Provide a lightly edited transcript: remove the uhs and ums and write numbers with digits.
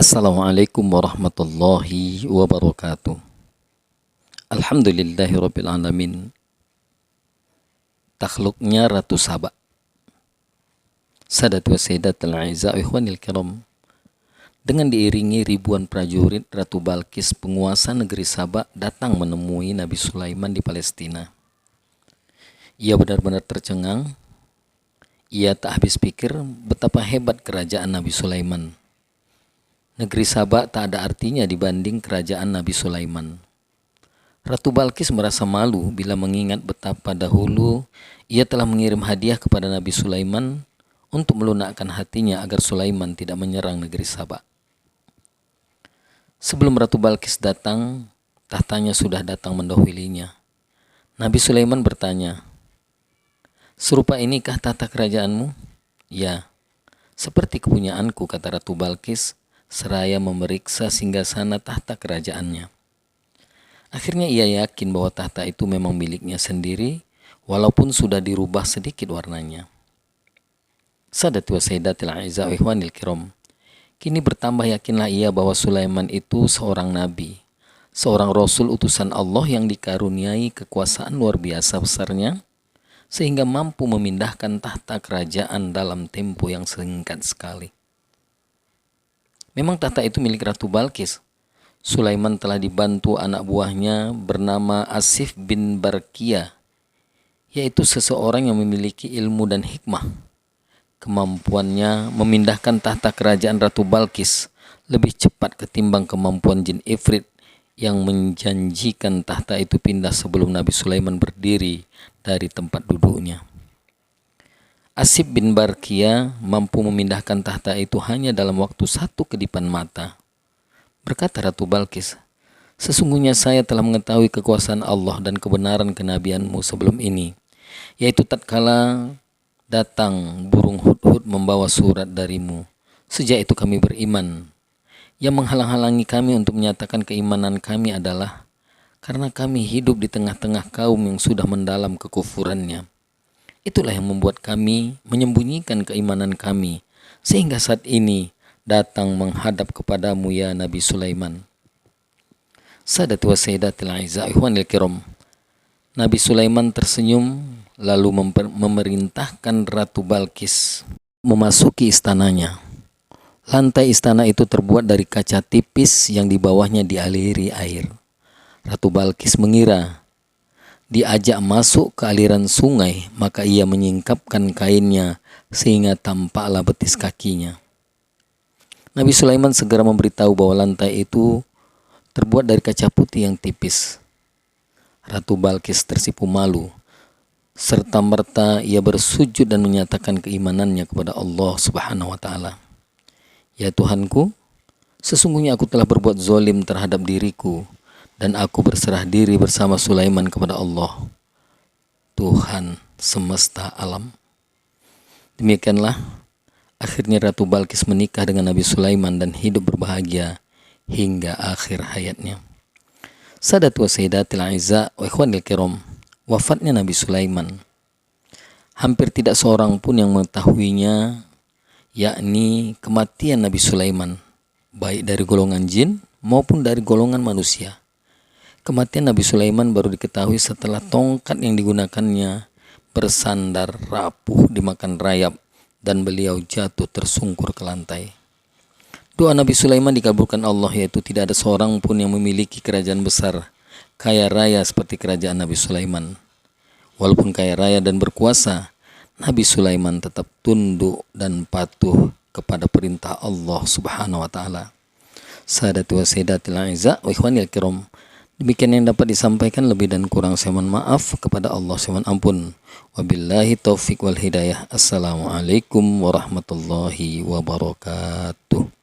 Assalamualaikum warahmatullahi wabarakatuh. Alhamdulillahirabbil alamin. Takhluknya Ratu Saba. Sadat wa sayyidatul a'izza ikhwanil kiram. Dengan diiringi ribuan prajurit, Ratu Balqis, penguasa negeri Saba, datang menemui Nabi Sulaiman di Palestina. Ia benar-benar tercengang. Ia tak habis pikir betapa hebat kerajaan Nabi Sulaiman. Negeri Saba tak ada artinya dibanding kerajaan Nabi Sulaiman. Ratu Balqis merasa malu bila mengingat betapa dahulu ia telah mengirim hadiah kepada Nabi Sulaiman untuk melunakkan hatinya agar Sulaiman tidak menyerang negeri Saba. Sebelum Ratu Balqis datang, tahtanya sudah datang mendahulunya. Nabi Sulaiman bertanya, "Serupa inikah tahta kerajaanmu?" "Ya, seperti kepunyaanku," kata Ratu Balqis, seraya memeriksa singgasana tahta kerajaannya. Akhirnya ia yakin bahwa tahta itu memang miliknya sendiri, walaupun sudah dirubah sedikit warnanya. Sadat wa sayyidatil a'izza ikhwanil kiram. Kini bertambah yakinlah ia bahwa Sulaiman itu seorang nabi, seorang rasul utusan Allah yang dikaruniai kekuasaan luar biasa besarnya, sehingga mampu memindahkan tahta kerajaan dalam tempo yang singkat sekali. Memang tahta itu milik Ratu Balqis. Sulaiman telah dibantu anak buahnya bernama Asif bin Barkia, yaitu seseorang yang memiliki ilmu dan hikmah. Kemampuannya memindahkan tahta kerajaan Ratu Balqis lebih cepat ketimbang kemampuan jin Ifrit yang menjanjikan tahta itu pindah sebelum Nabi Sulaiman berdiri dari tempat duduknya. Asif bin Barkia mampu memindahkan tahta itu hanya dalam waktu satu kedipan mata. Berkata Ratu Balqis, "Sesungguhnya saya telah mengetahui kekuasaan Allah dan kebenaran kenabianmu sebelum ini, yaitu tatkala datang burung hudhud membawa surat darimu. Sejak itu kami beriman. Yang menghalang-halangi kami untuk menyatakan keimanan kami adalah karena kami hidup di tengah-tengah kaum yang sudah mendalam kekufurannya. Itulah yang membuat kami menyembunyikan keimanan kami, sehingga saat ini datang menghadap kepadamu ya Nabi Sulaiman." Sadat wa sayyidatil a'izza ikhwanil kiram. Nabi Sulaiman tersenyum lalu memerintahkan Ratu Balqis memasuki istananya. Lantai istana itu terbuat dari kaca tipis yang di bawahnya dialiri air. Ratu Balqis mengira diajak masuk ke aliran sungai, maka ia menyingkapkan kainnya sehingga tampaklah betis kakinya. Nabi Sulaiman segera memberitahu bahwa lantai itu terbuat dari kaca putih yang tipis. Ratu Balqis tersipu malu. Serta-merta ia bersujud dan menyatakan keimanannya kepada Allah Subhanahu wa Ta'ala. "Ya Tuhanku, sesungguhnya aku telah berbuat zalim terhadap diriku, dan aku berserah diri bersama Sulaiman kepada Allah, Tuhan semesta alam." Demikianlah akhirnya Ratu Balqis menikah dengan Nabi Sulaiman dan hidup berbahagia hingga akhir hayatnya. Sadat wa sayyidatil a'izza wa ikhwanil kiram. Wafatnya Nabi Sulaiman, hampir tidak seorang pun yang mengetahuinya, yakni kematian Nabi Sulaiman, baik dari golongan jin maupun dari golongan manusia. Kematian Nabi Sulaiman baru diketahui setelah tongkat yang digunakannya bersandar rapuh dimakan rayap dan beliau jatuh tersungkur ke lantai. Doa Nabi Sulaiman dikabulkan Allah, yaitu tidak ada seorang pun yang memiliki kerajaan besar, kaya raya seperti kerajaan Nabi Sulaiman. Walaupun kaya raya dan berkuasa, Nabi Sulaiman tetap tunduk dan patuh kepada perintah Allah Subhanahu wa Ta'ala. Sadatu wa sayyidatil a'izza wa ikhwanil kiram. Demikian yang dapat disampaikan, lebih dan kurang saya mohon maaf, kepada Allah saya mohon ampun. Wabillahi taufik wal hidayah. Assalamualaikum warahmatullahi wabarakatuh.